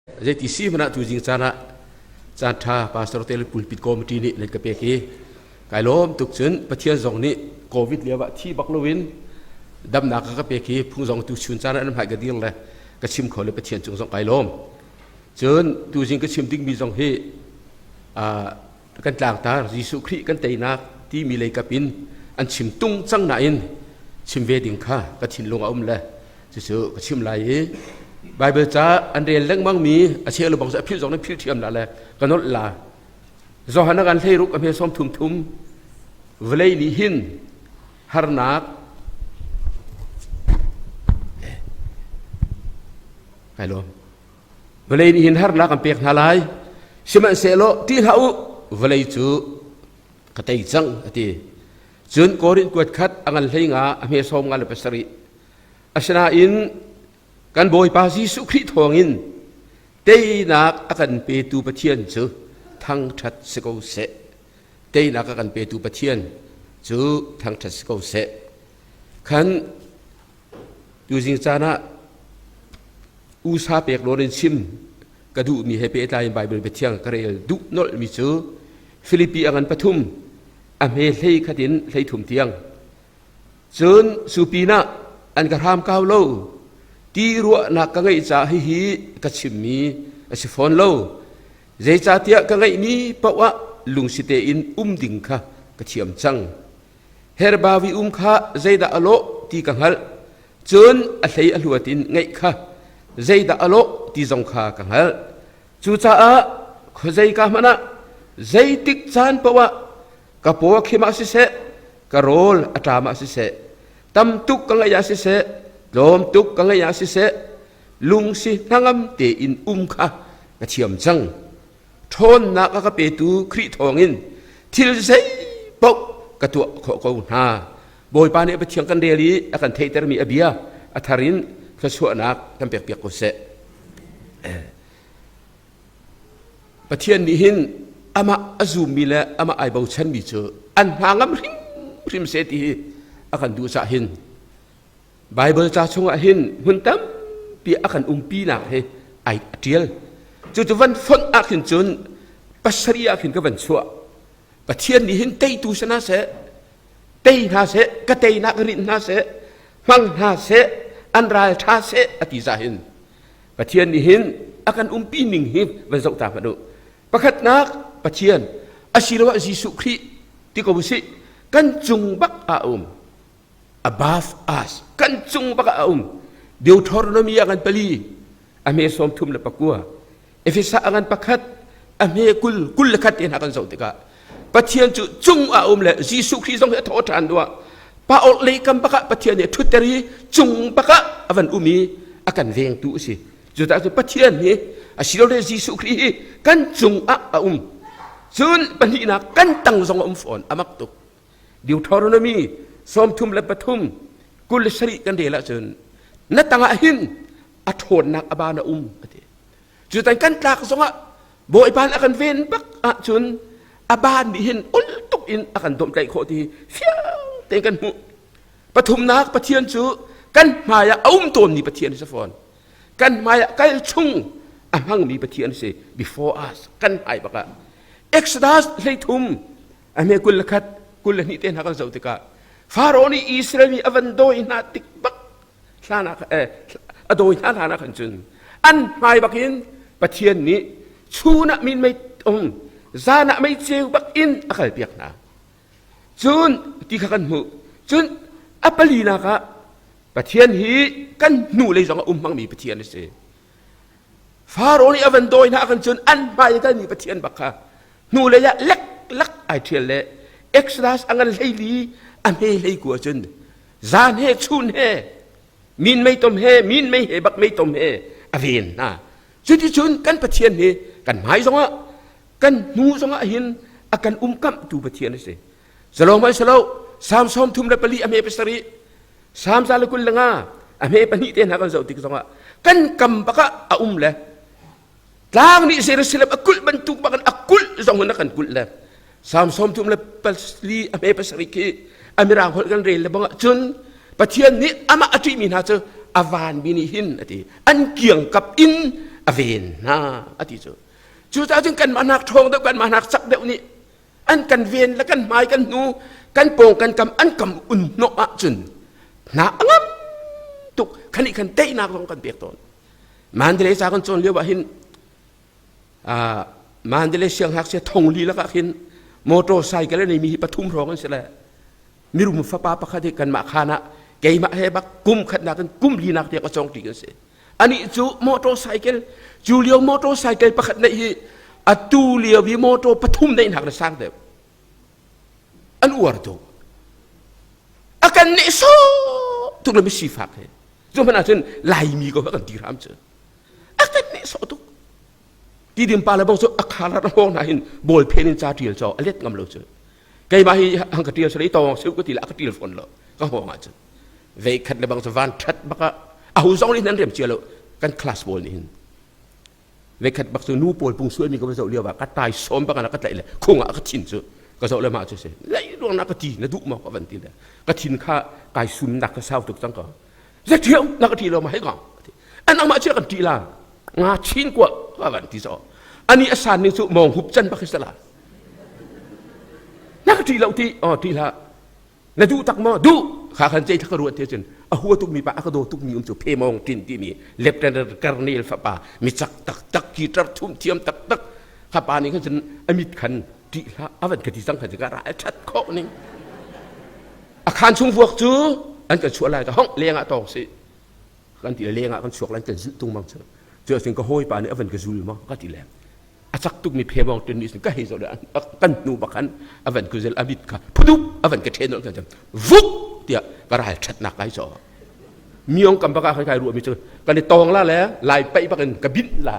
jadi tisi mana tu jing sana tha pastor tel pulpit committee ni le kape ki kailom tuk chun pathian zong ni covid lewa thi baklowin dam na ka pe ki phung zong tu chun chana nam hai ga dil le ka chim khole pathian chung zong kailom chun tu jing ka chim ding mi zong he kan tlang ta jisu khri kan teina ti mi le kapin an chim tung chang na in chim ve ding kha ka thin long om le chu ka chim lai Bible cha an rel leng mang mi a che lo bang sa phil jong na phil thiam la le kanol la zo hana gan thei ruk a me som thum thum vlei ni hin har nak kai lo vlei ni hin har nak am pek na lai sima se lo ti hau vlei chu ka tei chang ati chun korin kwat khat angal hlei nga a me som nga le pasari asna in kan boy pa Jesu Christ thongin tei nak akan pe tu pathian chu thang that se ko se tei nak akan pe tu pathian chu thang that se ko se khan tu jing chana u sa pek lorin sim ka du mi he pe tai bible be thiang ka rel du nol mi chu Philippi angan pathum a me hlei khatin hlei thum tiang chun supina an ka ram kaw lo ti ruwa na ka ngai cha hi ka chimmi a si phone lo zai cha tia ka ngai mi pawa lung site in ding kha ka thiam chang her ba wi kha zai da alo ti ka hal chun a hlei a luatin ngai kha zai da alo ti zong kha ka hal chu cha a kho zai ka mana zai tik chan pawa ka po khima si se ka rol atama si se tam tuk ka ngai ya si se lom tuk ka ngai ya si se lung si nangam te in kha ka thiam chang thon na ka pe tu khri thongin thil sei pok ka tu kho ko na boy pa ne ba thiang kan deli akan thei ter mi abia atharin ka su anak tam pek pek ko se pathian ni hin ama azum mi la ama ai bau chan mi chu an hangam rim se ti akan du sa hin Bible cha chung a hin hun tam pi akan pi na he ai tiel chu chu van phon a khin chun pasari a khin ka van chua pathian ni hin tei tu sana se tei na se ka tei na rin na se mang na se an ral tha se ati za hin pathian ni hin akan pi ning hi van zau ta padu pakhat nak pathian asirwa Jesu Christ ti ko busi kan chung bak a above us kan chung baka Deuteronomy akan pali ame som thum la pakua Efesa akan pakhat ame kul khat in akan zautika pathian chu chung le Jesu Christ jong tho than dua pa ol le kam baka pathian ne thuteri chung baka avan akan veng tu si juta tu pathian ni asilo le Jesu Christ kan chung chun panina kan tang zong phon amak tuk Deuteronomy som thum la pathum kul sari kan de la chun na tanga hin a thon nak abana ati chu tan kan tlak zonga boy pan akan ven bak a chun aban ni hin ul tuk in akan dom kai kho ti fiang te kan mu pathum nak pathian chu kan maya ton ni pathian sa phone kan maya kal chung amang mi pathian se before us kan ai baka Exodus leitum ame kul khat kul ni ten hakal zautika Faroni Israel mi avandoi na tikbak sana adoi na kan chun an mai bakin pathian ni chuna min mai zana mai cheu bak in akal piak na chun ti kan mu chun apali na ka pathian hi kan nu le jong mang mi pathian se Faroni avandoi na kan chun an mai kan ni pathian bakha nu le ya lek ai thiel le Exodus angal leili ame lei ku chun zan he chun he min mai tom he min mai he bak mai tom he aven na chuti chun kan pathian he kan mai zonga kan nu zonga hin akan kam tu pathian se salom mai salo sam som thum la pali ame pasari sam sal kul langa ame pani te na kan zau tik zonga kan kam baka le tlang ni se silap akul bantuk bakan akul zonga na kan kul la sam som thum la pali ame pasari ki amirang hol kan rel bang chun pathian ni ama atri min ha chu avan bini hin ati an kiang kap in อเวนนะอธิจูจูจ้าจึงกันมาหนักทองเดียวกันมาหนักสักเดียวนี้อันกันเวียนและกันไม้กันนูกันโป่งกันกำอันกำอุ่นโนอาจุนหนาอังตุกขันอีขันเตยนักลงกันเปียกตนมันเดลสากันจนเรียกว่าหินมันเดลเสียงหักเสียทงลีแล้วก็หินมอเตอร์ไซค์กันเลยมีปฐุมร้องกันเสียแล้วมีรุมฟ้าป้าประคดีกันมาขานะเกยมาเฮบักกุมขัดนักกันกุมลีนักเดียกก็จงตีกันเสียอันนี้จูมอเตอร์ไซค์จูเลียวมอเตอร์ไซค์ประคดในอัตูเลียววิโมโตปฐุมในหนักนะสร้างเดียวอันอวดตัวอาการเนโซตุลมิสิฟักเหรอจนมันอาจจะลายมีก็กันตีรามเจออาการเนโซตุที่ดิมปาลบงโซอาคาราโมนาหินบอลเพนินจาติลโซอเล็ดงำโลเจอไกมาฮีฮังกติลสไลตองซิวกติละกติลฟอนโลก็หัวงาเจอเวคัดเลบังสวานชัดบักอาหูซองนี่นั่นเรียมเชียโลกันคลาสบอลนี่หินเวคัดบักสนูปอลปุงสวยมีก็ไปโซเลียวว่ากัดตายซ้อมบักนักกัดไหลเลยคงอ่ะกัดชินเจอก็จะเลยมาเฉยๆแล้วดวงนักตีนะดุมากกว่าวันที่เลยก็ทิ้งข้ากายซุนนักก็เศร้าตุกจังก็จะเที่ยวนักตีเรามาให้ก่อนอันนั้นมาเชื่อกันตีละงาชินกว่าวันที่สองอันนี้อาสาหนึ่งสุมองหุบจันปักสลานักตีเราตีตีละนะดุตักมาดุข้าขันใจทักรวดเทียนหัวตุกมีปะอักโดตุกมีอุ้มจุเพมองตินที่มีเล็บแต่การเนลฟ้าป่ามีจักตักกีตาร์ทุ่มเทียมตักข้าป่านี้ก็จะอมิตขันที่ละอวันกติสังขารจะการะชัดข้อนึงอาคารชุมพวกจูอันก็ชัวร์อะไรแต่ห้องเลี้ยงอะตองสิกันที่เลี้ยงอะกันชัวร์อะไรกันจุดตรงมังเจอสิ่งก็ห้อยป่านนี้อวันก็จุลมั้งก็ที่แหลมอาจักตุกมีเพมองตัวนี้สิ่งก็เห็นสุดเลยกันนูบักขันอวันก็จะอมิตค่ะพุดุอวันก็เทนนกันจังวุบเดี๋ยวการะชัดหนักไอ้จ่อมีองกำปะกาใครรู้มีเจอกันในตองละแล้วลายไปบักกันกระบินละ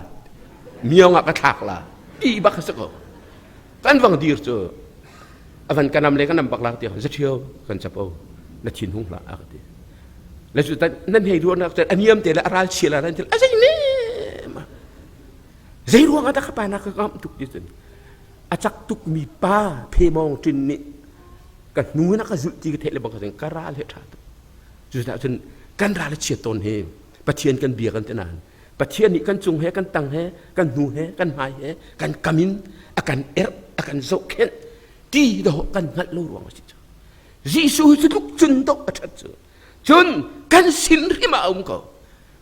มีองอะกระถักละอีบักสักกันวังดีร์เจออวันกันนำเลยกันนำปักหลักเดียวจะเที่ยวกันจะเอาและชินหุ่งหลักอะไรแล้วสุดท้ายนั่นให้รู้นะแต่อันนี้มันแต่ละอะไรเชียร์อะไรนั่นอะไรเนี่ยมาใจรู้ว่าถ้าข้าไปนักก็ตุกดิฉันอาจักตุกมีป้าเพมองจินนี่กันนู้นนักจุดที่เทเลบังกันการาเลทัดสุดท้ายจนกันราเลเชียร์ตนเฮปะเทียนกันเบียกันแต่นานปะเทียนนี่กันจุงเฮกันตังเฮกันนูเฮกันหายเฮกันกามินakan akan zoken di do kan ngat lo ruang si Yesu seduk cundok atat chun kan sin rima ko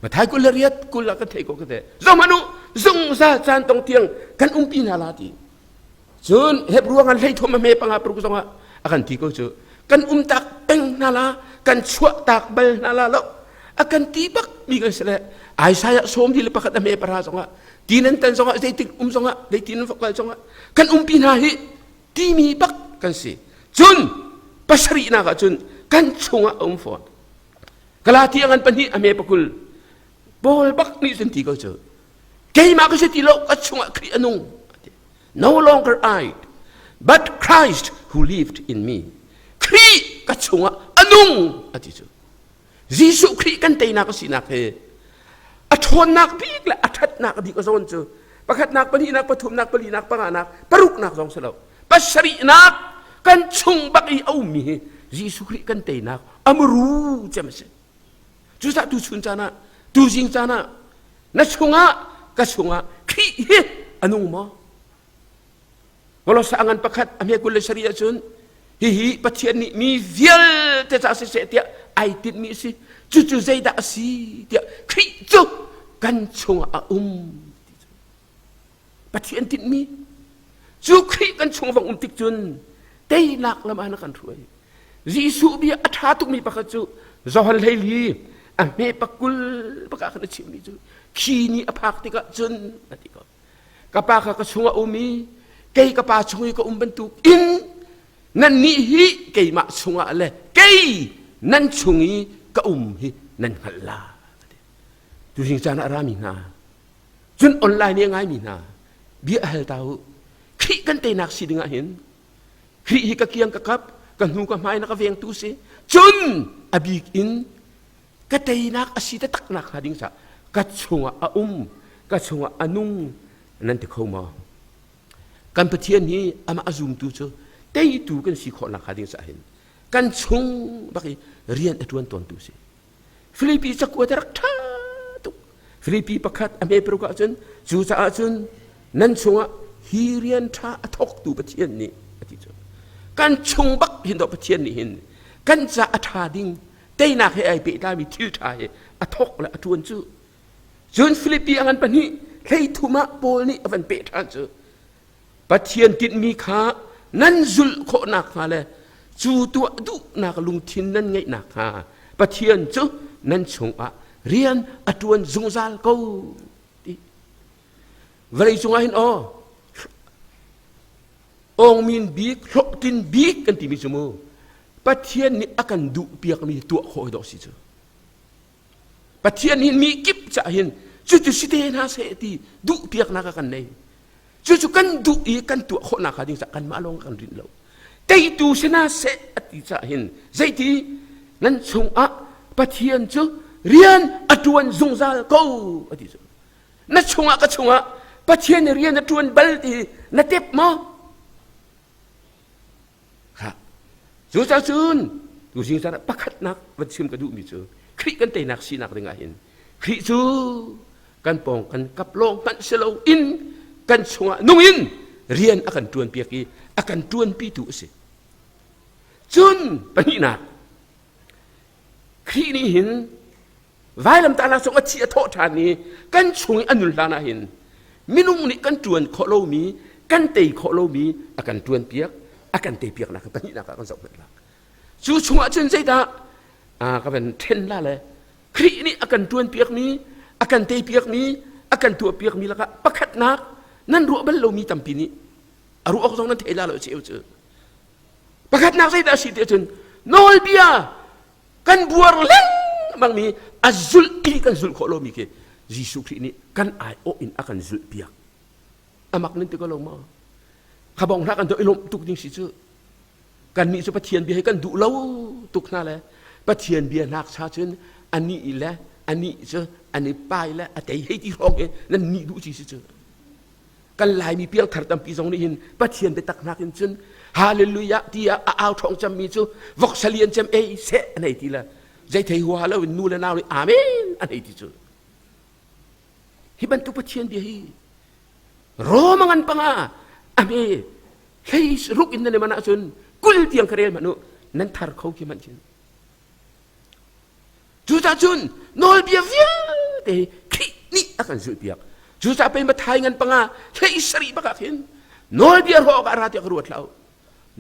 ma thai ko lariat ko la ka thai ko ka te zamanu zung sa chan tong tiang kan pina la ti chun heb ruang an lei thom me panga pru songa akan ti ko chu kan tak peng nala kan chua tak bal nala lo akan tibak mi ka sele ai saya som di lepakat me para songa tinan tan songa zaitik songa dai tinan fakal songa kan pinahi timi bak kan si chun pasari na ka chun kan chunga fon kalati angan pani ame pakul bol bak ni senti ko chu kay ma ka siti lo ka chunga kri anung no longer I but Christ who lived in me kri ka chunga anung ati chu Jesu kri kan tay na ka sinak he athon nak big la athat nak di ko zon chu pakhat nak pani nak pathum nak pali nak panganak paruk nak jong selo pasari nak kan chung baki au mi Jesu kri kan tay nak amru jamse chu sa tu chun chana tu jing chana na chunga ka chunga kri he anung mo wala sa angan pakhat amya kul sharia chun hi pathian ni mi vial te sa se tia ai tit mi si chu chu zai da si tia kri chu kan chunga pathian tit mi chu kri kan chunga wang tik chun tei lak lam an kan throi Jesu bi atha tuk mi pakhat chu zohal heli ame pakul pakha kan chim ni chu khi ni aphak ti ka chun ati ko kapaka ka chunga umi kay kapa chungi ko bantuk in nan ni hi kay ma chunga le kay nan chungi ka hi nan hala tu sing chana rami na chun online ni ngai mi na bi hal tau khi kan te nak si dinga hin khi hi ka kiang ka kap kan hu ka mai na ka veng tu si chun abik in ka te nak asita tak nak hading sa ka chunga ka chunga anung nan te khoma kan pathian ni ama azum tu chu tei tu kan si kho na khading sa hin kan chung baki rian atuan ton tu si Filipi sa ko tarak tha tu Filipi pakat ame peruka chun chu cha chun nan chunga hirian tha athok tu pathian ni ati chu kan chung bak hin do pathian ni hin kan cha atha ding tei nak he ai pe ta mi thil tha he athok la atun chu chun Filipi angan pani lei thuma pol ni avan pe tha chu pathian tit mi kha nan zul kho nak ha le chu tu du nak lung thin nan ngai nak ha pathian chu nan chunga rian atuan zungzal ko ti valai chunga hin o ong min bik thok tin bik kan ti mi chumu pathian ni akan du piak mi tu khoi do si chu pathian hin mi kip cha hin chu chu si te na se ti du piak na ka kan nei chu chu kan du i kan tu kho na ka ding sa kan ma long kan rin lo tei tu se na se ati cha hin zai ti nan chung a pathian chu rian atuan zungzal ko ati chu na chunga ka chunga pathian rian atuan bal ti na tep mo ha chu cha chun tu sing sa pakhat nak wat sim ka du mi chu khri kan te nak si nak ringa hin khri chu kan pong kan kap long kan selo in kan chunga nung in rian akan tuan piaki akan tuan pi tu se chun pani na khri ni hin vai lam ta la so chi a tho tha ni kan chung anul la na hin minung ni kan tuan kho lo mi kan te kho lo mi akan tuan piak akan te piak na ka pani na ka kan sok la chu chunga chen sei da ka ben ten la le khri ni akan tuan piak mi akan te piak mi akan tu piak mi la ka pakhat na nan ru bal lo mi tampi ni aru ok song nan thela lo cheu chu pakhat na sei da si te chun nol bia kan buar leng mang mi azul i kan zul kholo mi ke Jesu Christ ni kan ai o in akan zul piak amak nin te ko lo ma khabong na kan do ilom tuk ding si chu kan mi chu pathian bi he kan du lo tuk na le pathian bi nak cha chun ani ile ani chu ani pai le atei he ti hong e nan ni du chi si chu kan lai mi piang thar tam pi zong ni hin pathian be tak nak in chun hallelujah tia a au thong cham mi chu vok salien cham e se nei ti la zai thei hua lo nu la naw ni amen anei ti chu hi ban tu pathian bi hi ro mangan panga ame hei ruk in ne mana chun kul tiang kharel manu nan thar khau ki man chin chu ta chun nol bia via te khi ni akan zu piak chu sa pe ma thai ngan panga hei sari ba ka khin nol bia ro ka ra ti ka ruat lau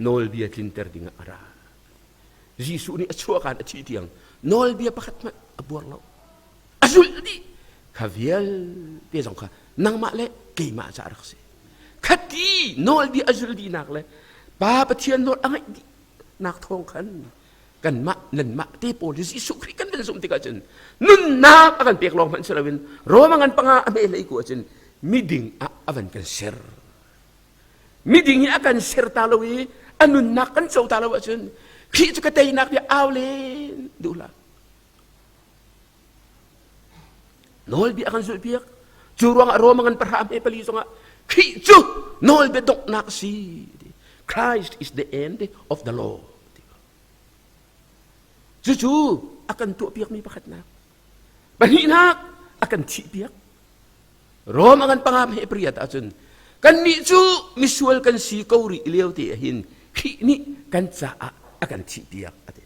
nol bia tin ter dinga ara Jesu ni achua kan achi tiang nol bia pakhat ma abuar lau azul di khavial te jong kha nang ma le ke ma cha rak se khati nol bia azul di nak le pa pathian nol angai di nak thong khan kan ma nan ma te pol Jesu Christ kan ben sum ti ka chen nun na akan pek long man selawin ro mangan panga ame lei ko chen miding a avan kan ser miding hi akan ser talawi anun nak kan chau talawa chen khi chu ka tei nak dia awlen dula nol bi akan sul piak churuang ro mangan parha ame pali so nga khi chu nol be dok nak si Christ is the end of the law Cucu akan tu piak mi pakat nak. Bani nak akan ci piak. Rom akan pangam he priya ta chun. Kan ni chu misual kan si kauri iliaw ti hin. Khi ni kan cha akan ci piak ate.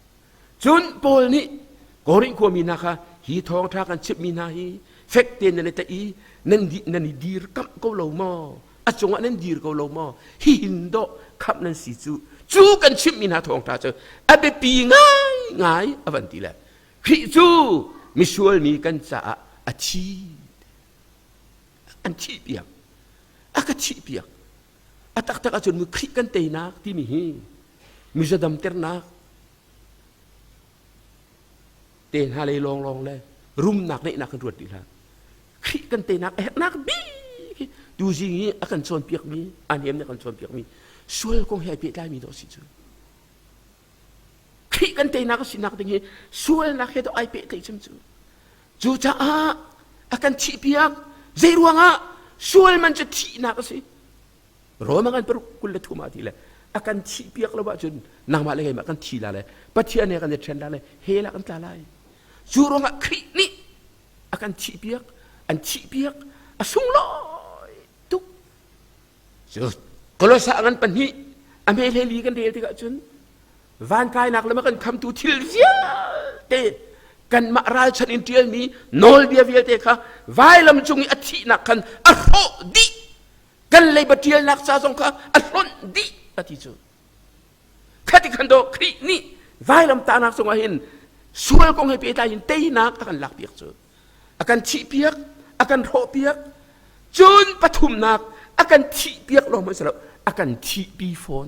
Chun pol ni koring ko mi naka hi thong tha kan chip mi na hi. Fek ten na ta i nan dir kam ko lo mo. Achong nan dir ko lo mo. Hi hindo khap nan si chu. Chu kan chip mi na thong tha chu. Abe pi ngai avanti la khi chu misual mi kan cha a chi an chi piak aka chi piak atak tak achun mu khi kan te nak ti mi hi mi zadam ter nak ten ha le long long le rum nak nei nak kan ruat ti la khi kan te nak nak bi tu jing hi akan chon piak mi an hem ne kan chon piak mi sual kong hai pi lai mi do si chu khi kan te nak sinak tingi sual nak hedo ai pe te chim chu chu cha akan chi piak zai ruanga sual man cha thi nak si ro mangan per kul tu ma ti le akan chi piak lo ba chun nang ma le ma kan thi la le pathian ne kan chen la le he la kan ta lai chu ro nga khi ni akan chi piak อันชีเปียกอสุงลอยตุกจุดก็เราสั่งกันปัญหิอเมริกาลีกันเดียวที่กจุนวันกายนักแล้วมันกันคำตูทิลเวียเตกันมาราชันอินเดียมีโนลเบียเวียเตค่ะวายลำจุงอธินักกันอโรดีกันเลยบัดเดียนักซาสงค่ะอรอนดีอธิจูข้าที่ขันโดครีนี่วายลำตานักสงฆ์เห็นส่วนของให้เปียตายินเตยนักอากันหลักเปียกจูอากันชีเปียกอากันโรเปียกจุนปฐุมนักอากันชีเปียกลงมาสลับอากันชีปีโฟน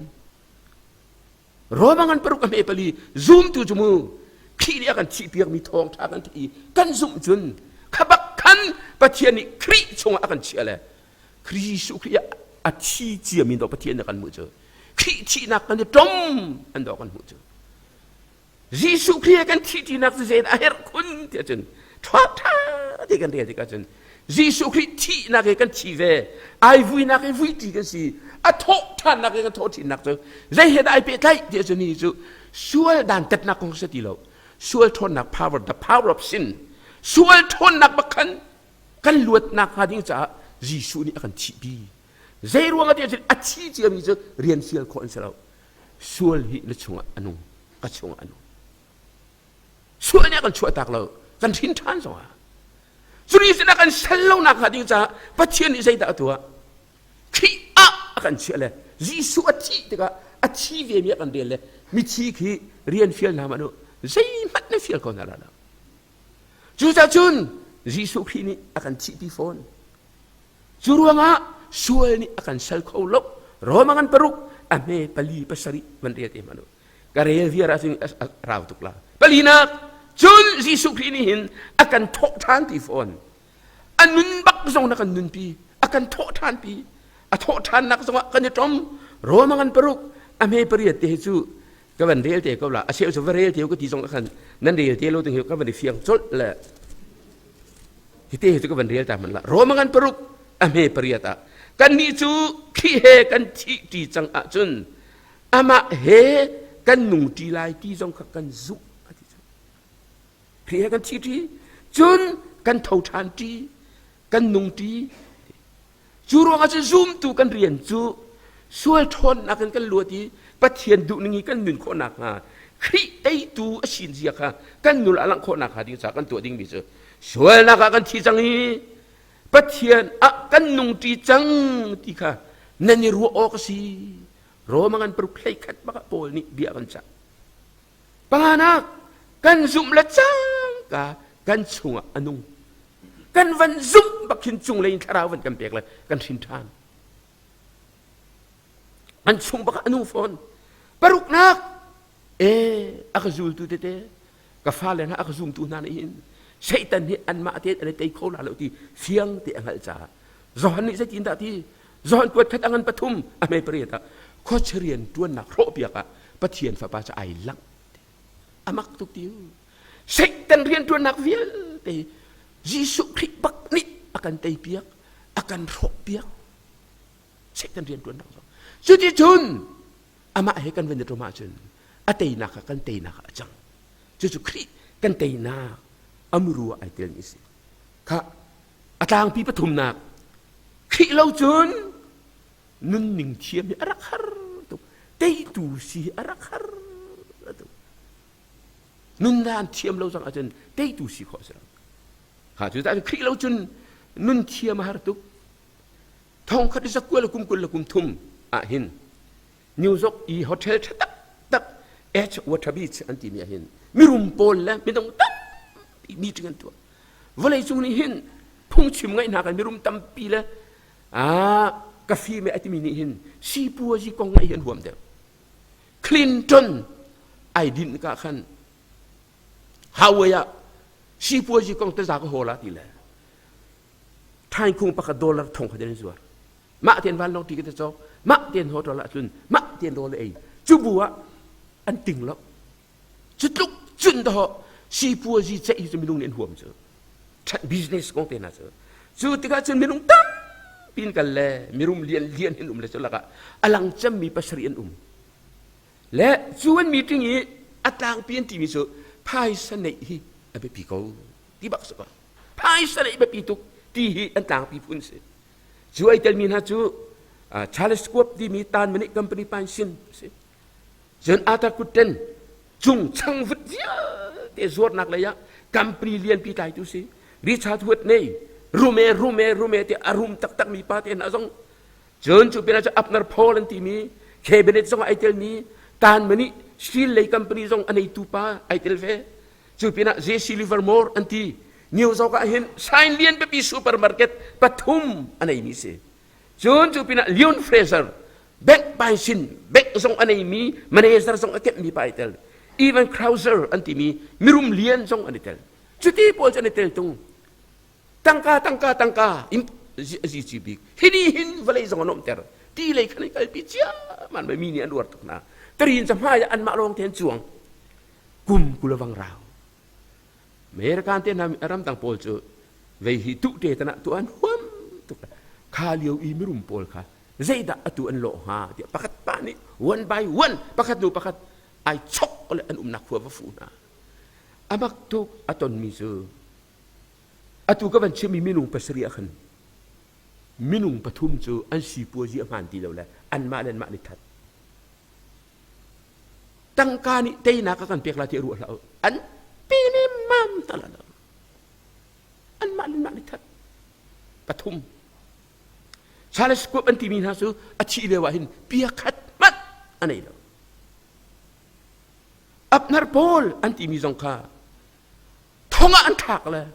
รอมังกันปรุกอเมริกาลีซูมตูจมูกขี้นี่อากันชีเปียกมีทองทากันทีกันซุ่มจุนขบักขันปะเทียนี่ครีชงอากันเชียเลยครีสุครีอาชีเจียมินดอกปะเทียนกันมือเจอขี้ชีนักกันจะจมอันดอกกันมือเจอจีสุครีกันที่นักเสียดายคุณเดียจนทอดท่าเดียกันเดียที่กันจนจีสุครีที่นักกันชีเวไอวุยนักวุยที่กันสิอะทอดท่านักกันทอดที่นักเจอใจเหตุไอเปไทยเดียจนนี่จูช่วยดันตัดนักของสติเราช่วยทนนัก the power of sin ช่วยทนนักบักขันกันลวดนักหาดิ้งจ้าจีสุนี่กันชีบีใจรวงกันเดียจนอาชีเจียมีจูเรียนเสียคนเสียเราช่วยหิเลชงอนุกัชงอนุช่วยเนี่ยกันช่วยตักเรากันทิ้งท่านสวะสุริสินะกันเซลล์นักหาดิ้งจ้าปัจเจียนอิใจตาตัวขี้อะกันเชื่อเลยจีสุอาชีติกะอาชีเวียมีกันเดียเลยมิชีขี้เรียนเฟียลนามานุใจมันไม่เฟียลคนอะไรแล้วจูจ่าจุนจีสุขี้นี่อากันชีปีโฟนจูรัวงะช่วยนี่อากันเซลล์เขาลบรอมังกันปรุกอเมปลีปัสริมันเรียกมานุการเรียนเวียราสิงราวตุกลาปลีนักจุนจีสุขี้นี่เห็นอากันทกทานปีโฟนอันนุนบักซงนักกันนุนปีอากันทกทานปีอาทกทานนักสงะกันจะจมรอมังกันปรุกอเมปริยเตจูก็วันเรียลเตก็ละอาเซียสุวรรณเรียลเตก็ที่สงกันนั่นเรียลเตโลตึงเหี่ยวก็วันเฟียงจุดแหละที่เตก็วันเรียลแต่มันละรอมังกันปรุกอเมปริยตากันนี่จูขี้เฮกันที่จังอาจุนอามาเฮกันนุ่งทีไลที่สงกันจุขี้เฮกันที่จุนกันเท่าทานที่กันนุ่งที่จูรวงอาจจะซูมตูกันเรียนจูช่วยทนนักกันลัวที่ปะเทียนดุนี้กันหนึ่งคนนักฮะคริไอตูอชินเสียค่ะกันนุลอลังคนนักฮะดิ้งจากกันตัวดิ้งมิเจช่วยนักกันที่จังนี้ปะเทียนอ่ะกันนุ่งที่จังที่ค่ะนั่นนี่รัวออกสิรอมังกันปลุกให้ขัดบักโปลนี่เบียกันจ้ะปังนักกันซุ่มละจังกะกันช่วงอนุกันวันซุ่มบักขินจุงเลยทาราวันกันเปียกเลยกันสินทานอันช่วงบักอนุฟอนปรุกนักอักจูลตุเตเตกฟ้าเลยนะอักจูมตุนานี่ใช่ตันนี่อันมาเตอันเตยเขาลาแล้วที่เสียงเตอังหัลจ่าจอนนี่ใช่จินตาที่จอนกวดทัดอังอันปฐุมอเมริกาเขาเฉลียนตัวนักโรเบียกะปะเทียนฟ้าป่าจะไอลังอามักตุกติวใช่ตันเรียนตัวนักเวียลเตยิสุคริบักนี่อากันเตยเปียกอากันโรเปียกใช่ตันเรียนตัวนักจุดที่จุนอามาเฮกันเวนเดโรมาจุนอาเตยนักกันเตยนักจังจุดคริกันเตยนักอมรัวไอเตลนิสิค่ะอาตางปีปฐุมนักขี้เราจุนนุนหนึ่งเทียมเนี่ยอรักฮาร์ตุเตยตูสีอรักฮาร์ตุนุนดานเทียมเราจังอาจารย์เตยตูสีขอสระค่ะจุดที่ขี้เราจุนนุนเทียมฮาร์ตุทองคดีสักกุลกุมทุมหินนิวยอร์กอีโฮเทลตักวัตบีชอันที่มีหินมีรุมโพลแล้วมีต้องตั้มมีถึงกันตัววันไหนช่วงนี้หินพุ่งชิมไงนักมีรุมตั้มปีแล้วกาแฟไม่ไอที่มีนี่หินซีปัวซีกองไงหินหัวเดียวคลินตันไอดินก็ขันฮาวายซีปัวซีกองแต่จากโฮลาทีแล้วไทยคงประกาศดอลลาร์ทองคดีนี้ส่วนมาเตียนวันลองตีกันจะจบมาเตียนหัวตัวละจุนมาเตียนโดนเลยจูบัวอันติ่งแล้วจุดลุกจุนต่อซีปัวซีเจ๊จะมีลุงเรียนหัวมันเจอบิสเนสของเตียนนะเจอจูติกาจุนมีลุงตั้มปีนกันเลยมีลุงเรียนเห็นเลยจุดละกะอลังจำมีภาษาเรียนและจวนมีที่นี้อัตลางเปลี่ยนที่มีเจอพายสนัยฮีอเบปีโก้ที่บักสกพายสนัยเบปีตุก ตีอันต่างปีพุ่นเสช่วยเตลมีนะจูชาเลสกวบที่มีตานมันนี่กัมปนีปานสินจนอาตากุเตนจุงช่างวิทยาเตจวดนักเลยะกัมปนีเลียนปีตายตุสิริชาร์ดวดเนยรูเมเตอารุมตักมีปาเตนะซงจนจูเป็นอาจจะอับนาร์พอลันที่มีเคเบเนตซงไอเตลมีตานมันนี่สตีลเลยกัมปนีซงอันไอตูปาไอเตลเฟจูเป็นอาเจสิลิเวอร์มอร์อันที่นิวซอกาเห็นไซน์เลียนไปปีซูเปอร์มาร์เก็ตปทุมอันไอมีเสจนจูเป็นอาลิออนเฟรเซอร์แบงค์ปานสินแบงค์ซงอันไอมีมันเอสร์ซงอเก็ตมีปาไอเตลอีเวนคราวเซอร์อันที่มีรุมเลียนซงอันไอเตลจุดที่พอจะอันไอเตลตรงตั้งกาอิมจีบิกฮิดีหินวลัยซงอนอมเตอร์ที่เลยขันกันพิจามันไม่มีเนี่ยอันวัดตุกนะตรีนสมัยอันมาลงเทียนจวงกุมกุลวังราวเมื่อการเต้นนำรำต่างโพลจูเวหิตุเตตนะตัวอันหัวตุกข้าเลี้ยวอีมิรุมโพลค่ะใจด่าตัวอันโลหะเดี๋ยวประคัดปานี่วันไปวันประคัดดูประคัดไอช็อกเลยอันนักหัวฟูนะอามักตุกอัตนมิซูอัตุก็เป็นเชื่อมีมินุงปัสเรียขันมินุงปฐุมจูอันสีปัวจีอามันตีเราแหละอันมาเล่นมาลิทัดตั้งการนี้เตยนักกันเปียกลาเทรัวเราอันปีนี้มั่มตลอดอันมาเล่นมาลิทัดปฐุมชาเลสกุบอันที่มีนาสูอัชีเลวะหินเปียขัดมัดอันนี้เราอับนาร์โพลอันที่มีสงขาทงอันถักเลย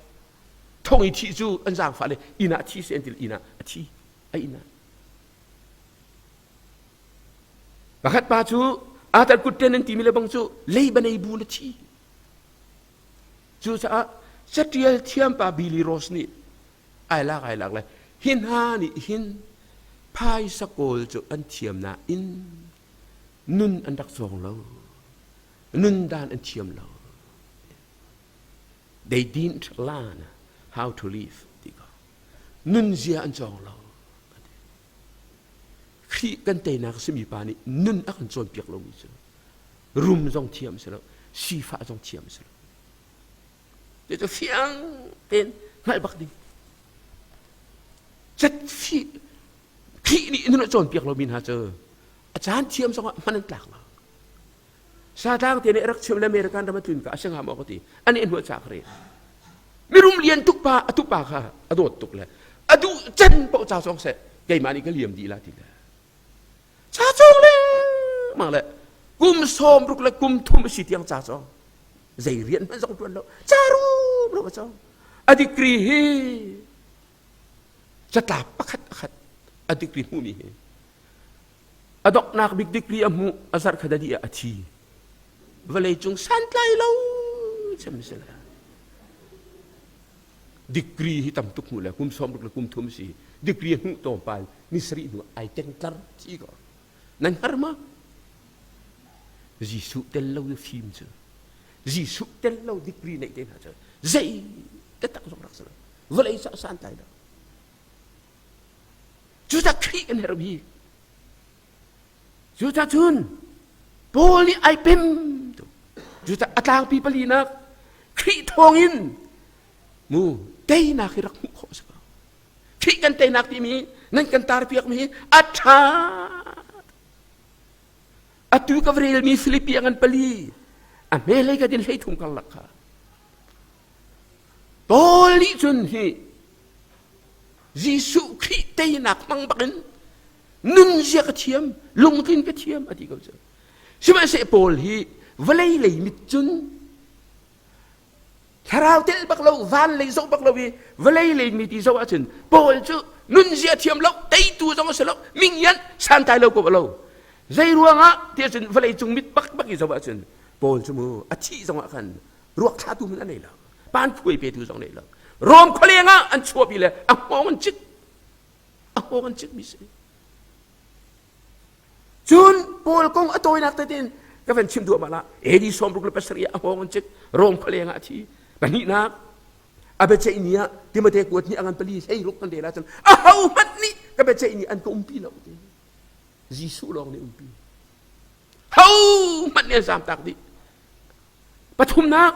ทงอีทีจูอันจางฟ้าเลยอินาทีเซนติลอินาทีไออินาบักปัจจุอาตากุเตนันทีมีเลบังจูเลยบันไอบูนทีจูจะเทียลเทียมปาบิลิโรสนี่ไอลักเลยหินฮานี่หินพายสกอลจูอันเทียมนาอินนุนอันดักสองเรานุนดานอันเทียมเรา they didn't learn how to live ที่ก็นุนเสียอันจองเราขี้กันเตนักสมีปานี่นุนอักอันจอนเปียกเรามิสรุมจงเทียมสิแล้วชีฟ้าจงเทียมสิแล้วเดี๋ยวจะเฟียงเต้นไม่บักดิจัดฟีขี้นี่นุนจอนเปียกเรามินหาเจออาจารย์เทียมจงมันนั่นหลักเราซาดางเตนรักเชื่อมและเมริกันธรรมตุนกับอาเซียนหามอกติอันนี้เอ็นหัวจากเรียไม่รุมเรียนทุกป่าค่ะอดตุกเลยอดูเจนปะจ่าซองเสร็จไก่มานี่ก็เลี่ยมดีละทีเดียวจ่าซองเลยมาเลยกุมซ้อมรุกเลยกุมทุ่มสิที่ยังจ่าซองใจเรียนไม่ซองตัวเราจ่ารู้เราก็ซองอดีกรีจะตาปักขัดอดีกรีหูมีอดอกนักบิกดีกรีอมูอาซาร์ขดาดีอาทีเวลาจงสันไลเราใช่ไหมสิล่ะดีกรีที่ทำทุกหมู่เลยคุมซ้อมเลยคุมทุ่มสิดีกรีหุ่นโตไปนิสรีหนูไอเจนตัร์ที่ก็นั่นฮาร์มาจีสุเตลเราฟิล์มเจอจีสุเตลเราดีกรีในเต็นหาเจอใจแต่ตั้งสองรักษาเวลาสันไลเราจุดตะครีกันเฮรบีจุดตะจุนโพลีไอพิมจุดอัตลางปีปลีนักขีทองอินมูเตยนักรักมุขสกขีกันเตยนักที่มีนั่นกันตาเปียกมีอัตชาอัตุกวเรลมีฟิลิปปีกันปลีอเมริกาดินให้ทุ่มกันลักค่ะโพลีจุนฮียิสุขีเตยนักมังบันนุนเสียกระเทียมลงทิ้งกระเทียมอดีก็จะใช่ไหมเสพโพลีวลัยเลยมิจุนถ้าเราเตะบักเราวันเลยส่งบักเราวีวลัยเลยมิที่ส่งอาจารย์โพลจูนุนเสียเทียมเราเตะตัวส่งเสร็จแล้วมิงยันสันตายเราก็เราใจรัวงะที่อาจารย์วลัยจุงมิดบักอีส่งอาจารย์โพลจูมูอาชีส่งอากันรัวขาตุมันอันไหนล่ะปานคุยเปตุส่งไหนล่ะรวมคนเลี้ยงอันชั่วปีเลยอ่ะมองมันจิกมิสจุนโพลกงอตัวนักเต้นก็เป็นชิมตัวมาละเอดีสมรุกเลปัสรีอาหงจิกรวมคนเลี้ยงอาชีบันนี้นะอาเบเจนี่ยที่มาเทกวดนี่อันปลีให้ลุกกันเดละจนอ้าวมันนี่ก็เบเจนี่อันก็ปีเราดิยิสุลองเนี่ยปีเฮามันเนี่ยสามตักดิปฐุมนัก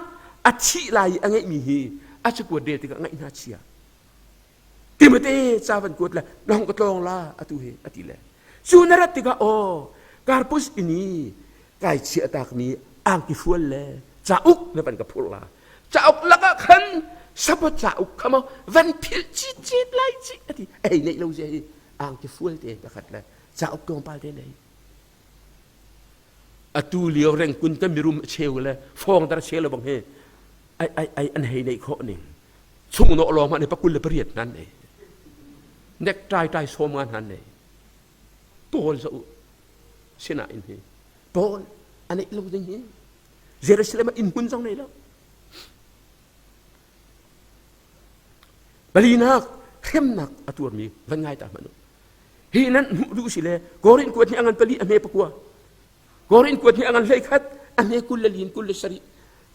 อาชีลายอันไงมีฮีอาชีกวดเดติก็ไงนาเชีย ติมเตจาวันกุดละน้องก็ตองละอตุเฮอติเลจูนรัตติกาโอการพุสอินีกายเชียตากมีอ่างกิฟัวเลจ้าอุกในปันกับพูลาจ้าอุกละก็ขันสับจ้าอุกขมาวันพิลจิจิไลจิอติเอ้ยในเราจะอ่างกิฟัวเตะขัดเลยจ้าอุกกองปาเตไหนอตูเลียวเร่งกุนก็มีรุมเชลเลยฟองตาเชลเลยบังเฮไออันเฮในข้อหนึ่งชุ่มโนลองมาในปะกุลเลยประเรียดนั้นเองเด็กใจสมงานนั้นเองโปลสู้เสนาอินเฮโปลอันนี้เราจริงๆเจรุซาเล็มอินหุ่นจังไหนแล้วบาลีนักเข้มนักอตัวมีวันไงตามมันฮีนั้นรู้สิเลยกอรินกวดที่อังกันบาลีอเมปกัวกอรินกวดที่อังกันเลยคัดอเมกุลลีนกุลสรี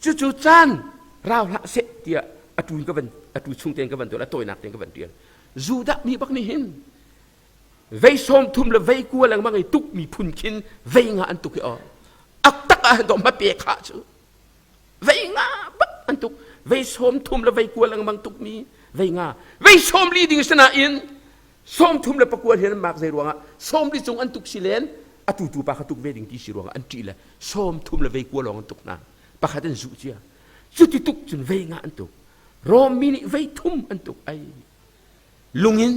จู่ๆจันราวละเสตียอตุนกับวันอตุชุงเตียนกับวันตัวละตัวนักเตียนกับวันเตียนจูดะมีบักนี่หินเวสอมทุ่มละเวกัวหลังมังไอตุกมีพุนคินเวงาอันตุกอ๋ออักตักอันดอมมาเปียขาจูเวงาบักอันตุกเวสอมทุ่มละเวกัวหลังมังตุกมีเวงาเวสอมลีดิ่งสนาอินสอมทุ่มละปะกัวเห็นมากใจรวงอ่ะสอมลีจงอันตุกสิเลนอตุตูปะขตุกเวดิ่งที่สิรวงอันจีละสอมทุ่มละเวกัวหลังอันตุกนาปะขตันจุเจียจุดที่ตุกจนเวงาอันตุกรอมินิเวทุ่มอันตุกไอลุงอิน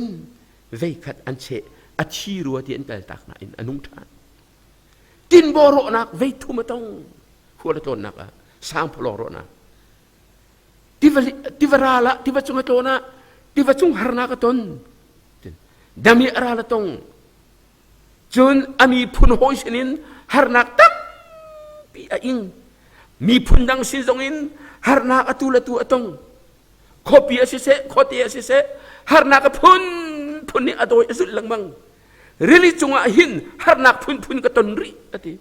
เวขัดอันเชอชีรัวที่อันเปิลตักนาอินอนุทานกินบอโรนักเวทุมต้องหัวละต้นนักสร้างพลอโรนักที่วราละที่วัจุงโตนะที่วัจุงหารนักต้นดามีอาราละตงจนอามีพุนโฮยชนินหารนักตั้มปีอิงมีพุนดังสินจงอินหารนักอตุละตุอตงขอปีอาศิเสขอเตียอาศิเสหารนักพุนนี่อโดยสุดลังมังเรื่องจงอาหินหารนักพุนกต้นรีอติ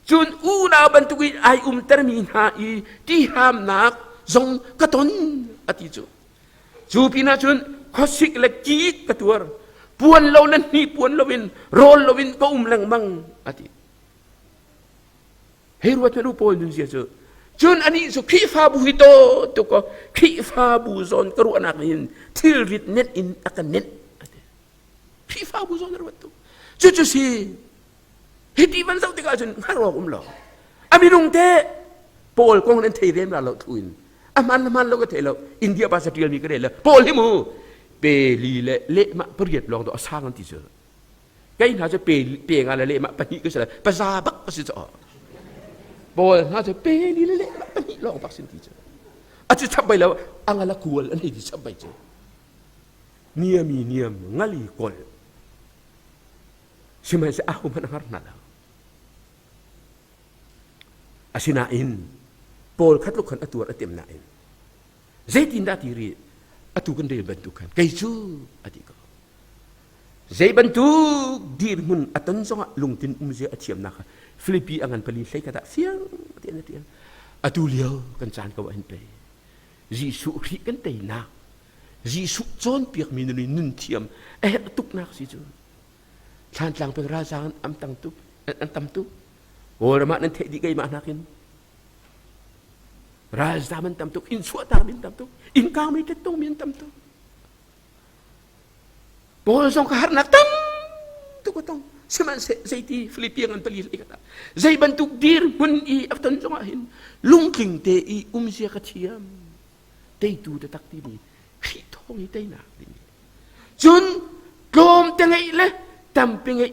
จุนอูนาบันตุกิไอเตอร์มินหาอีที่หามนักจงกต้นอติจูปีนาจุนข้อสิกเล็กจีกตัวปวนเรานั้นนี่ปวนเราวินโรลเราวินก็ลังมังอติเฮรัวจะรู้ปนดุนเสียจุนอันนี้สุขีฟ้าบุหิโตตุก็ขีฟ้าบุซอนกรุณาหินที่ริดเน็ตอินอักันเน็ตขีฟ้าบุซอนกรุณาตุจุสิฮิติมันสักติกาจุนฮารอกหล่ออามินุงเตโปลกงนั้นเทเรมเราทุนอามันเราก็เทเราอินเดียภาษาเดียวมีก็ได้แล้วโปลหิมูเปลีเละมาเปรียดลองตัวสร้างกันที่เจอไกน่าจะเปลี่ยนอะไรเละมาปนิก็ใช่เลยภาษาบักก็จะบอลน่าจะเปรีเละมาปนิลองปักสินที่เจออาจจะทำไปแล้วอังละกวลอันนี้ที่ทำไปเจอเนียมีเนียมงัลีกอลใช่ไหมจะเอามันหาหน้าแล้วอาศินาอินโปลคัดลูกขันอตัวอเต็มนาอินเจตินดาติรีอตุกันเดินบรรทุกกันไกจูอติก็เจบรรทุกดีรมุนอตันซงลุงตินเจอเทียมนักฟิลิปปีอังกันผลิตใช้กระดาษเสียงเตียนเตียนอตุเลียวกันจานก็ว่าเห็นไปจีสุริกันเตยนักจีสุจอนเปียกมีนุนเทียมตุกนักสิจูชานจังเป็นราชาอันตังตุอันตัมตุโอ้ระมานั้นเทดีไกมานักินราชามันตัมตุอินชัวตามินตัมตุอินกางไม่เตตงมินตัมตุโบสงขารนักตัมตุก็ต้องสมันเซตีฟิลิปปีงันผลิตเอกตาใจบรรทุกดีร์มุนอีอัฟตันจงอาหินลุงคิงเตอีเสียกเทียมเตยดูแต่ตักที่นี่ขี้ท้องอีเตยนักที่นี่จุนกลมแต่ไงเลยทำเป็นไง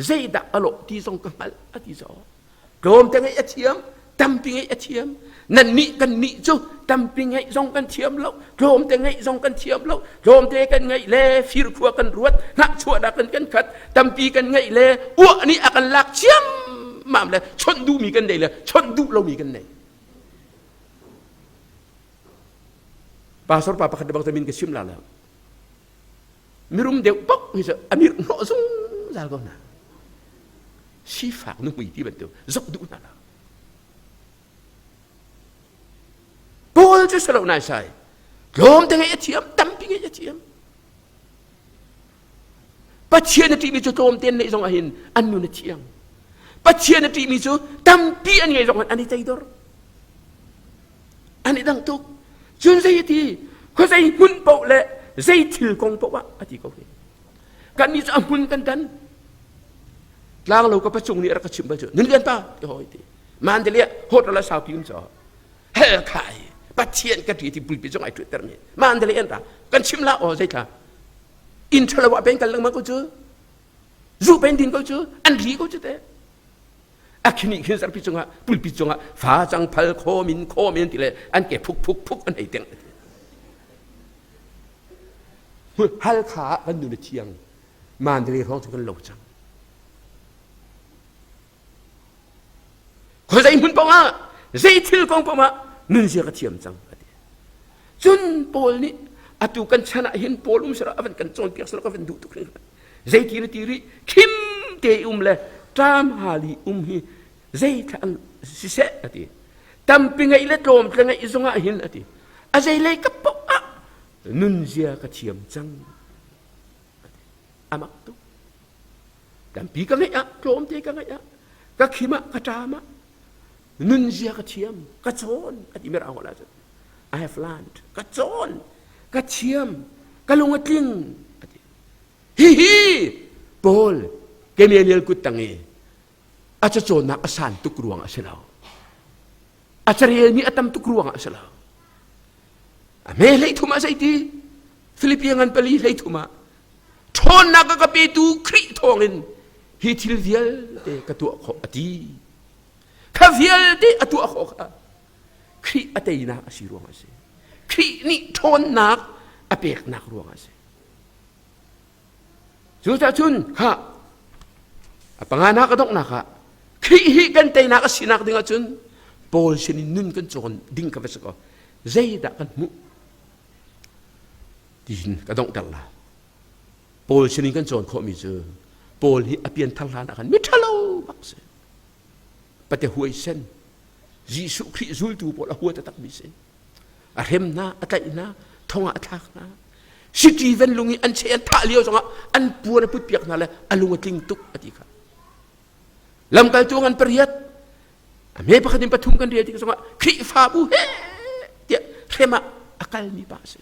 ใจดักอโลที่ทรงกำลังอธิษฐานกลมแต่ไงเทียมทำเป็นไงเทียมนั่นนี่กันนี่จูทำเป็นไงทรงกันเทียมแล้วกลมแต่ไงทรงกันเทียมแล้วกลมแต่กันไงเล่ฟิรขัวกันรวดนักชั่วดักกันขัดทำปีกันไงเล่อ้วนี่อากันลักเทียมมาเลยชนดูมีกันได้เลยชนดูเรามีกันได้pastor papa kada bang tamin kesim lala mirum deu pok misa amir no sung zalgona sifak nu miti betul zok du na bol je selo na sai lom tengai atiam tampi ngai atiam patien ti mi jo tom ten nei song ahin anu na tiang patien ti mi jo tampi an ngai song ani taidor ani dang tuk chun sai ti ko sai mun pau le zai thil kong po wa ati ko kan ni ampun kan dan lang lo ka pa chung ni ra ka chim ba chu nin gan pa ti hoi ti man de le hot la sa piun cho hel khai pathian ka ti bul pi jong ai tu ter mi man de le en ta kan chim la o zai ta in thla wa ben kan lang ma ko chu zu ben din ko chu an ri ko chu te akini kin sar pi chunga pul pi chunga fa chang phal kho min ti le an ke phuk an ai teng hal kha kan du le chiang man de le khong kan lo chang ko zai mun ponga zai thil kong poma nun sia ka thiam chang chun pol ni atu kan chana hin polum sara avan kan chon piak sara ka ven du tu kring zai tiri kim te le tam hali hi zai than si se ati tam pinga ile tom tlenga izonga hin ati a zai le ka po a nun sia ka thiam chang amak tu tam pi ka ngai a tom te ka ngai a ka khima ka tama nun sia ka thiam ka chon ati mer awala I have learned ka chon ka thiam ka lunga tling ati hi Paul kemelial kutangi acha chon na asan tukruang aselao achariel ni atam tukruang aselao ame lei thuma saiti Philippian pali lei thuma thon na ka pe tu khri thongin hi thil vial te ka tu kho ati ka vial te atu kho kha khri ateina asiruang ase khri ni thon na apek nak ruang ase Juta chun ha apangana ka dok na ka hi kan tay na ka sinak dinga chun Paul sinin nun kan chon ding ka besako zai da kan mu din ka dok dal la Paul sinin kan chon kho mi chu Paul hi apian thal la kan mi thalo bakse pate huai sen Jisu Kri zul tu Paul a huat tak mi sen a hem na atai na thonga athak na Siti ven lungi an che an tha liao zonga an puan put piak na le alunga ting tuk ati kha lam kal tu ngan periat ame pa khadim pathum kan dia ti zonga khri fa bu he dia khema akal mi pa se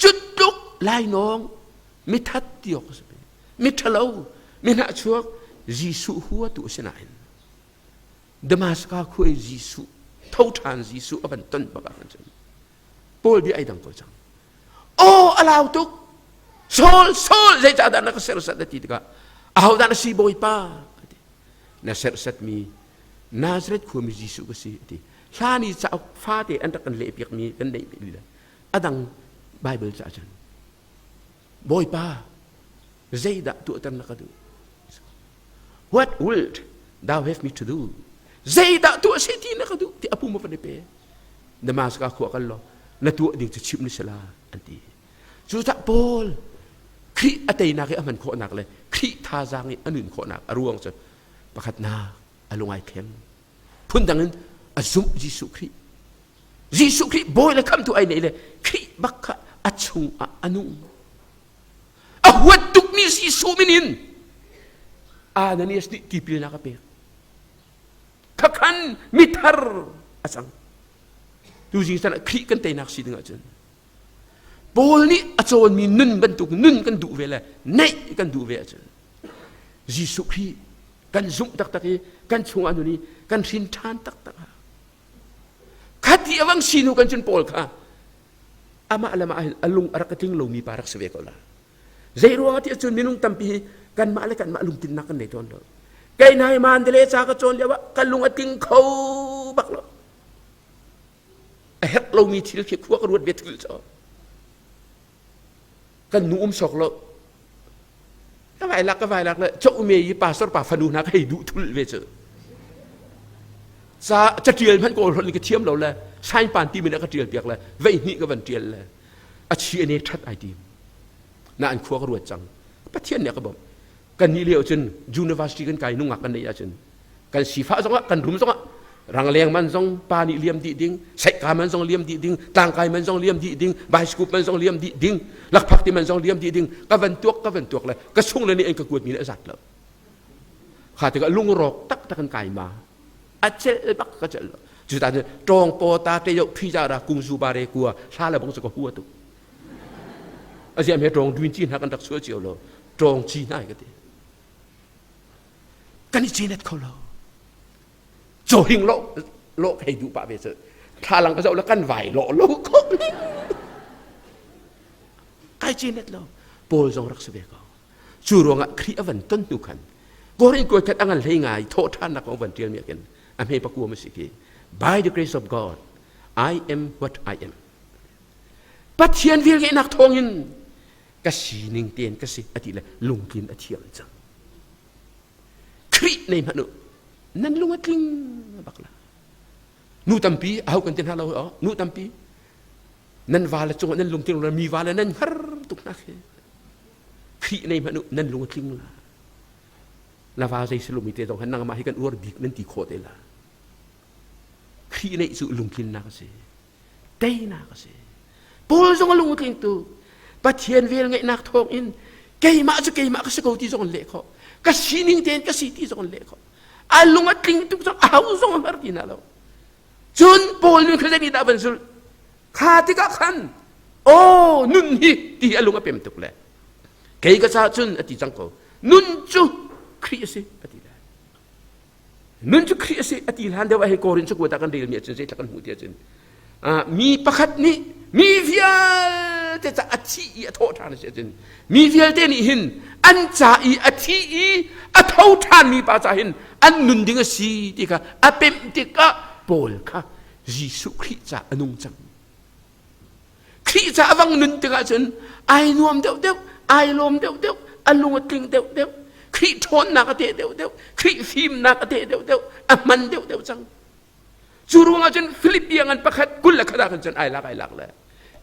chutuk lai nong mi that tiok se mi thalo mi na chuak Jisu huwa tu senain Damaska khoi Jisu thau than Jisu aban ton ba kan chen Paul bi ai dang ko chang Oh, alaw tuk. Sol zai ta na kasersat na titika. Ahaw na si boy pa. Na sersat mi Nazareth ko mi Jisu kasi ti. Sani sa fate anta kan lepiak mi kan dai pila. Adang Bible sa jan. Boy pa. Zai da tu atan na kadu. What wilt thou have me to do? Zai da tu asiti na kadu. Ti apu mo pa ni pe. Damaska ko akallo. Natuwa ding sa chip ni sila anti. Juta Paul Kri atay na kay aman ko nak le Kri thazangi anun ko nak aruang sa pakat na alungay kem pundangin azum Jisu Kri boy le come to ay na Kri baka achung anung ahwat tuk ni Jisu minin naniyas di tipil na kape kakan mitar asang Tuzing sana Kri kan tay naksi nga dyan Paul ni achon mi nun bantuk nun kan du vela nei kan du ve achen Jisu Kri kan zum tak tak kan chung anu ni kan sin than tak tak khati awang sinu kan chun Paul kha ama alama alung arakating lo mi parak swe ko la zai ruang ati achun minung tampi kan ma le kan ma lung tin nakan nei ton do kai nai man dele cha ka chon lewa kalung ating khau baklo a hek lo mi thil ki khuak ruat be thil cho kan nuum sok lo ka vai lak le chok me yi pastor pa fanu na kai du thul ve che sa chatriel man ko ron ki thiam lo le sai pan ti min ka triel piak le vei ni ka van triel le a chi ane that ai tim na an khuak ruat chang pathian ne ka bom kan ni leo chen university kan kai nunga kan nei a chen kan sifa zonga kan rum zonga rang leng man zong pa ni liam di ding sai ka man zong liam di ding tang kai man zong liam di ding bai scoop man zong liam di ding lak phak ti man zong liam di ding ka van tuak le ka sung le ni en ka kuat mi na zat lo kha te ka lung rok tak kan kai ma a chel bak ka chel ju ta tong po ta te yo phi ja ra kung su ba re kwa sa la bong sa ko hu tu อาเซียนเฮตรงดูจีนหากันตักชัวเจียวโลตรงจีนได้ก็ดีกันนี่จีนเน็ตเขาโลโจหิงโลให้ดูป่าเบสถ้าหลังก็จะแล้วกันไหวโลก็ใครจีนเน็ตโลโปลจงรักษาเบกจูรวงอ่ะครีอวันต้นดูขันก็เรื่องกวยทัดอังกันเลยไงโทษท่านนักของวันเทียนเมียกันอเมริกากูไม่สิกี by the grace of God I am what I am ปัจเจียนวิลเกนักทองอินกษีนิงเตียนกษีอธิเลยลุงกินอธิยมจังครีในมนุษย์นั่นลุงอัดลิงบักละนูตัมปีเอากันเต็นฮาเราอ๋อนูตัมปีนั่นวาละจงนั่นลุงติงเรามีวาละนั่นฮัรตุกนักครีในมนุษย์นั่นลุงอัดลิงละลาวาใจสลุมิเตตองหันนางมาให้กันอวดบิกนั่นตีโคตรเลยละครีในสุลุงกินนักเสียเตยนักเสียปูลจงลุงอัดลิงตัวปัจเจียนวิลเกนักทองอินเกยมาจะเกยมาก็สกาวที่จงเละเขากษีนิงเตียนกษีที่จงเละเขาอาลุงอัดลิงตุกจงเอาจงมาร์กินาเราจนปูลนึกขึ้นได้ดาบันสุลขาติกะขันโอ้นุนฮีที่อาลุงอัดเป็นตุกเลยเกยก็จะจนอธิจังเขานุนจูคริสต์อธิลานุนจูคริสต์อธิลาเดี๋ยวให้โครินสุกุตะกันเรียนมีจนเสร็จกันหูเดียจนมีประคัดนี้มีวิญแต่จะอธิอีโทษทานเสียจนมีวิญเตนี่หินอันจ่าอีอธิอีอโทษทานมีปัจจัยหินอันนุนดิ่งสีติกะอเป็นติกะโปลค่ะยิสุคริสต์จะอนุจังคริสต์จะวังนุนติกะจนไอ้นวมเดียวไอ้ลมเดียวอันลุงติงเดียวคริสต์ทนนักเดียวคริสต์ฟิล์มนักเดียวมันเดียวจังจูรุงอาจารย์ฟิลิปยังอันประคัดกุลละขดากันจนไอ้ลักเลย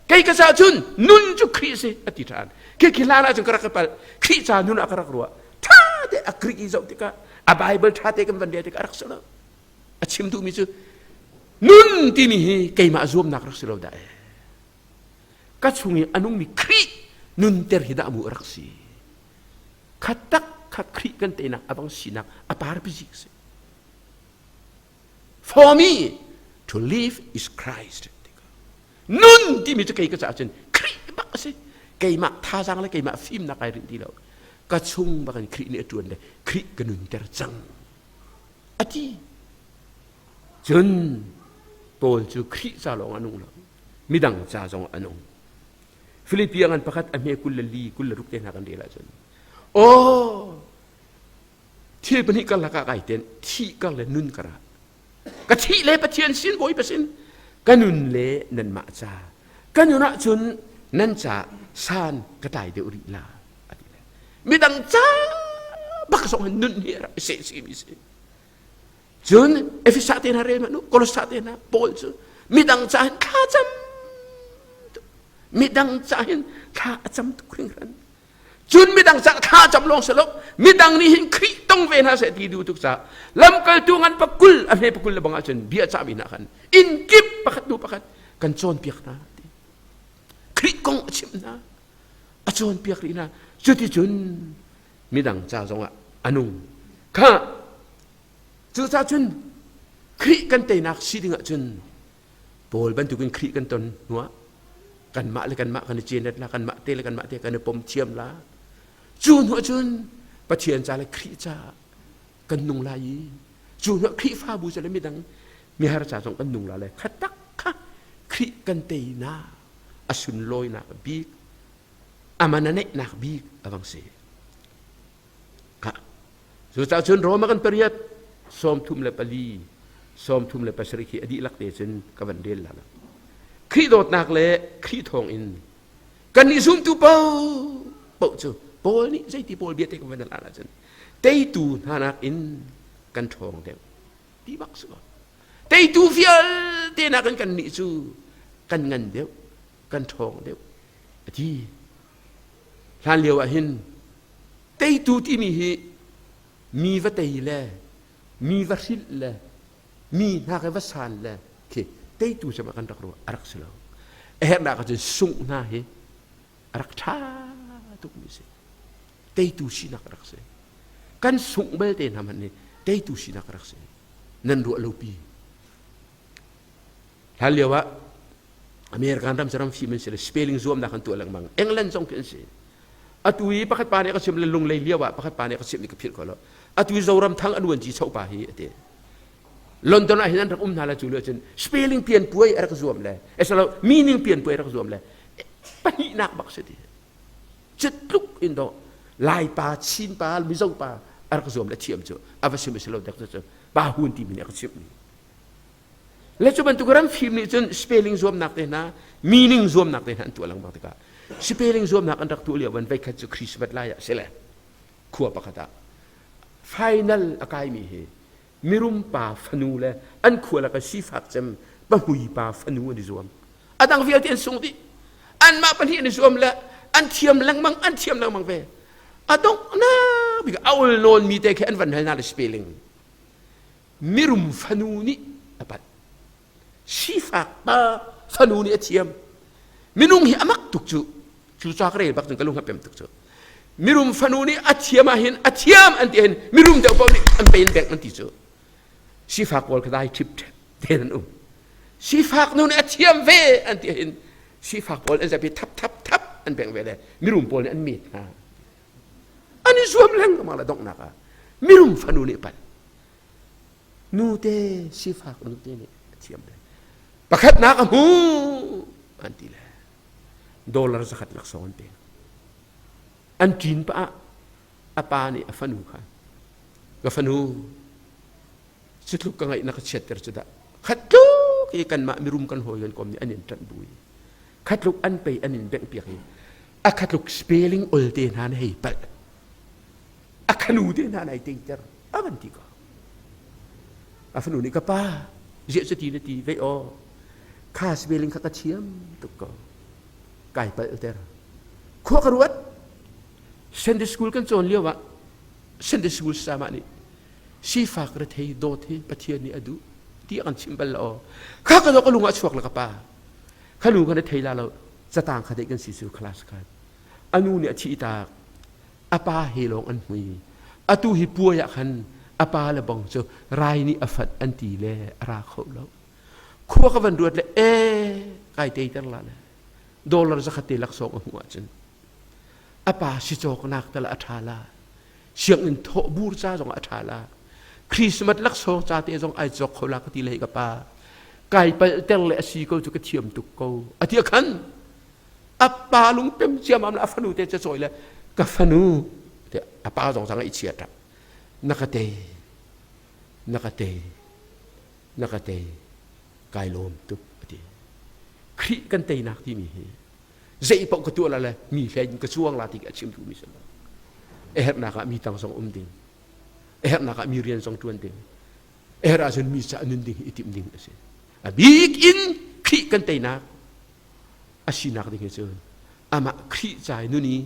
ใครก็จะจุนนุนจุคริสต์อธิษฐานใครคิดลานะจนกระกับคริสต์นุนอักรักรัวท่าเดอักริกิจอกติกะอับไบเบิลท่าเดกันวันเดียติกะรักษาอาชิมดูมิจูนุนที่นี่ใครมาซูมนักรักษาได้กัจจุงอันนุ่งมีครินุนเตอร์ฮิดามูรักษีขัดตักขัดคริกันเตนักอับังสินักอัปาร์พิจิกส์ For me to live is Christ นุนที่มีจะเกี่ยวกับจนคริบักสิเกี่ยมาท่าจังเลยเกี่ยมาฟิล์มนักไอรินที่เราก็ชุ่มบักันคริเนี่ยจวนเลยคริกันนุนเตอร์จังอธิจนโปลจูคริจะลงอนุเรามิดังจะจงอนุฟิลิปปีกันประคัดอเมกุลลีกุลรุกเตนหากันเดียร์จนโอ้ที่เป็นที่กันละกะไก่เตนที่กันเลยนุนกระกะทิเละปะเทียนสินบ่อยปะสินกันนุนเละนันมาจากันุนะจุนนั่นจะสานกระต่ายเดอุริลามีดังจ้าบักส่งนุนเฮียระเสียมิเสจุนเอฟิสาเตนะเรมันนุโคลสาเตนะโปลจุมีดังจ้าข้าจำมีดังจ้าข้าจำทุกเรื่องจุนมีดังจ้าข้าจำลงสลบมีดังนี้หินคริต้องเวนะเสตีดูทุกจ้าลำเกลตุงันปักกุลอเมปักกุลละบังอาจารย์เบียจามินะกันอินกิบปักดูปักกันโจนเปียกนะคริกงชิมนะอาจารย์เปียกรีนะจุดที่จุนมีดังจ้าจงอ่ะอนุข้าจุดจ้าจุนคริกันเตนักสิดิ่งจุนโปลบรรทุกันคริกันตนหัวกันมะเลยกันมะกันเจนละกันมะเตเลยกันมะเตกันปมเชียมละจุนหัวจุนปะเชียนจ้าเลยคริจ้ากันนุงลายจุนหัวคริฟ้าบูจะเลยมีดังมีหาราชาจงกันนุงลาเลยขัดตักค่ะคริกันเตนาอสุนลอยนักบีกอามันนั่นเองนักบีกอวังเสค่ะสุดท้ายจนรอมากันเปรียดสมทุมเลปลีสมทุมเลปสริขีอดีลักเตจนกับวันเดียลละคริโดดนักเละคริทองอินกันนิสุมตุเป้าเป้าจูโปลนี่ใจที่โปลเบียดเตกับวันนั้นละจนเตยตูนานักอินกันทองเดียวที่บักสุดเตยตูฟิลเตนักกันนิจูกันเงินเดียวกันทองเดียวที่ท่านเลี้ยวหินเตยตูที่มีวัตเตยเล่มีวัชิลเล่มีนักวัชานเล่เคเตยตูจะมากันรักรัวรักสลาวนักจะส่งหน้าเหรักท่าทุกมิเสเตยตูสินักรักเสกันส่งเบลเตนทำมันนี่เตยตูสินักรักเสนั่นรัวลูปีท่านเลี้ยว อเมริกันรำจะรำฟิล์มเสร็จสเปลลิงzoomนักขันตัวหลังมังเอ็งแลนด์ส่งขึ้นสิอัตุยปักปาเนี่ยก็เชื่อมลงเลยเลี้ยวปักปาเนี่ยก็เชื่อมนี่ก็ผิดก็แล้วอัตุยเรารำทั้งอนุวันจีเช่าป่าเฮียเดลอนดอนไอ้นั่นรักนาลาจูเลียจนสเปลลิงเปลี่ยนป่วยอะไรก็zoomเลยเอสเรามีนิ่งเปลี่ยนป่วยอะไรก็zoomเลยปะนี่นักบักเสียดีจะลุกอินโดลายป่าชินป่ามิโซป่าอะไรก็zoomเลยเทียมจ้ะอาวัชมิสโลเด็กจ้ะป่าหุ่นที่มีเนี่ยก็เชื่อมนี่แล้วจุบันตุกรำฟิล์มนี่จนสเปลลิงzoomนักเลยนะมีนิ่งzoomนักเลยนะตัวหลังบักตะกาสเปลลิงzoomนักอันรักตัวเลียวันไปขัดจุคริสต์มาสลายเสร็จแล้วขัวปะกตาไฟนอลอากาศมีเหมิรุมป่าฟนูเลยอันขัวละก็สีฟักจำปะหุยป่าฟนูนี่zoomอันดังฟิลที่อันสูงที่อันมาปันที่อันzoomเลยอันเทียมลังมังอันเทียมลังมังไปอันต้องน่าบิกเอาโลนมีแต่แค่อันวันให้น่าสเปลลิงมิรุมฟนูนี่อปัดสีฟักป่าฟนูนี่เทียมมินุ่งหิอามักตุกจูจากเรย์บักจึงกะลุงหับเปมตุกจูมิรุมฟนูนี่อัจฉริยะเห็นอัจฉริยะอันที่เห็นมิรุมเจ้าปอนี่อันเป็นแบกมันที่จูสีฟ้าบอลก็ได้ทิปเท่นั้นสีฟ้านูนี่อัจฉริยะเวอันที่เห็นสีฟ้าบอลอันจะไปทับอันแบกเวเลยมิรุมบอลนี่อันมีดนะอันนี้ส่วนแรงก็มาละดอกนักมิรุมฟนูนี่ปันนูเตสีฟ้านูเตนี่อัจฉริยะเลยประคัดนักหูอันที่ละดอลลาร์สักหลัก2เป็นอันจีนปะอาปานี่ฟันูค่ะก็ฟันูสุดลูกก็ไงนักเชิดเตอร์จุดะขัดลูกอีกันมามีรุมกันหอยกันกอมนี่อันนี้จันบุยขัดลูกอันไปอันนี้แบ่งเปียกอะขัดลูกสเปลลิงอลเดนหานให้เปิดอะขันูเดนหานให้เตเตอร์อาวันที่ก็อาฟันูนี่ก็ป้าเจ้าสตีนาทีไว้อ๋อข้าสเปลลิงข้ากระเทียมตุกก็ไก่ไปเตอร์ขั้วกระรวดเซนเดสกูลกันโจนเลี้ยววะเซนเดสกูลสามานี่สีฟ้ากระเทยโดเทปะเทียนนี่อดูที่อันชิมบัลล์ข้าก็ต้องลุงอัชวกละกับป้าข้าลุงกันเทยลาเราจะต่างขัดกันสิสุคลาสกันอนุเนี่ยชีตาอาป้าเฮลงอันหุยอตูฮิปัวยขันอาป้าละบังโจรายนี่อฟัดอันตีเลราเขาแล้วขั้วกับวันรวดเลยไก่เตยตั้งละเลยดอลลาร์จะขัดเตลักสองหัวจันอาป้าสิโจกนักแต่ละอัฐาลาเสียงอินโทบูรจ้าจงอัฐาลาคริสต์มาสลักสองจ้าเตจงไอจอกเขาลักตีเลยกับป้าไก่ไปเตลเลสีก็จะกระเทียมตุกโกอาทิตย์ขันอาป้าลุงเต็มเชียมันอาฟนูเตจะสวยเลยกับฟนูเตอาป้าจงสังอิเชียตนักเตไก่ลมตุกอาทิตย์คริกันเตนักที่มีใจปกตัวอะไรมีแฟนกระช่วงลาติกชิมทูมิสลนักมีตังสองดิ่งนักมีเรียนสองตัวนดิ่งอาจจะมีสารนึงดิ่งอิติมดิ่งสิบิ๊กอินคริกันเตนักอาชีนักดิ่งเจออามาคริใจนู่นนี่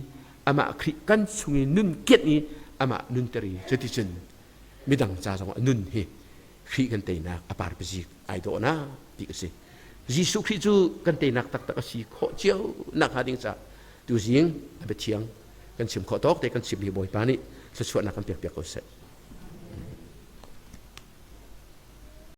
อามาคริกันสุงนุ่นเกียรนี้อามานุ่นตรีจะที่จนไม่ดังจ้าสองนุ่นเฮคริกันเตนักอาปาร์ปิจิไอโดนะดิกสิยิสุคริจูกันเตนักตักสิขอเจ้านักหาดิ่งจ้าดูสิงอาเบเชียงกันชิมขอตอกแต่กันชิมรีบอยปานี่สชวนนักกันเปียกๆก็เสร็จ